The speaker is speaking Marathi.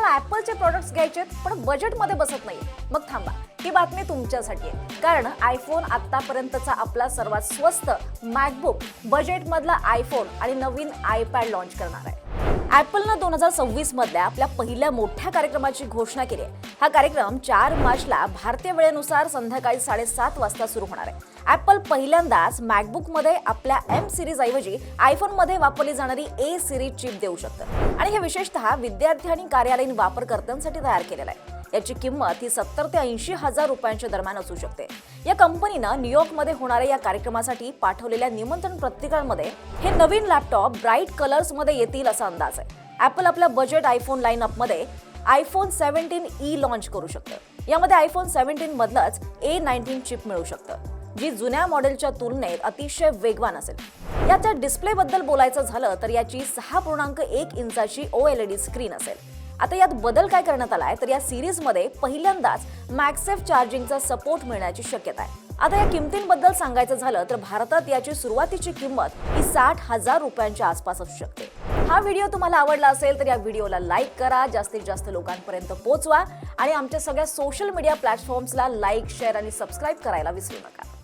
मला ॲपलचे प्रॉडक्ट्स घ्यायचे पण बजेटमध्ये बसत नाही. मग थांबा, ही बातमी तुमच्यासाठी आहे. कारण आयफोन आतापर्यंतचा आपला सर्वात स्वस्त मॅकबुक, बजेटमधला आयफोन आणि नवीन आयपॅड लॉन्च करणार आहे. ॲपलनं 2026 मधल्या आपल्या पहिल्या मोठ्या कार्यक्रमाची घोषणा केली आहे. हा कार्यक्रम 4 मार्चला भारतीय वेळेनुसार संध्याकाळी 7:30 वाजता सुरू होणार आहे. ॲपल पहिल्यांदाच मॅकबुकमध्ये आपल्या M सिरीज ऐवजी आयफोनमध्ये वापरली जाणारी A सिरीज चिप देऊ शकतं आणि हे विशेषतः विद्यार्थी आणि कार्यालयीन वापरकर्त्यांसाठी तयार केलेलं आहे. याची किंमत ही 70 ते 80 हजार रुपयांच्या दरम्यान असू शकते. या कंपनीनं न्यूयॉर्कमध्ये होणाऱ्या या कार्यक्रमासाठी पाठवलेल्या निमंत्रण पत्रिकांमध्ये हे नवीन लॅपटॉप ब्राईट कलर्समध्ये येतील असा अंदाज आहे. ॲपल आपल्या बजेट आयफोन लाईनअपमध्ये आयफोन 17e लॉन्च करू शकतं. यामध्ये आयफोन 17 मधलंच A19 चिप मिळू शकतं, जी जुन्या मॉडेलच्या तुलनेत अतिशय वेगवान असेल. याच्या डिस्प्लेबद्दल बोलायचं झालं तर याची 6.1 इंचाची OLED स्क्रीन असेल. आता यात बदल काय करण्यात आलाय तर या सिरीजमध्ये पहिल्यांदाच मॅगसेफ चार्जिंगचा सपोर्ट मिळण्याची शक्यता आहे. आता या किमतींबद्दल सांगायचं झालं तर भारतात याची सुरुवातीची किंमत ही 60,000 रुपयांच्या आसपास असू शकते. हा व्हिडिओ तुम्हाला आवडला असेल तर या व्हिडिओला लाईक करा, जास्तीत जास्त लोकांपर्यंत पोहोचवा आणि आमच्या सगळ्या सोशल मीडिया प्लॅटफॉर्म्सला लाईक, शेअर आणि सबस्क्राईब करायला विसरू नका.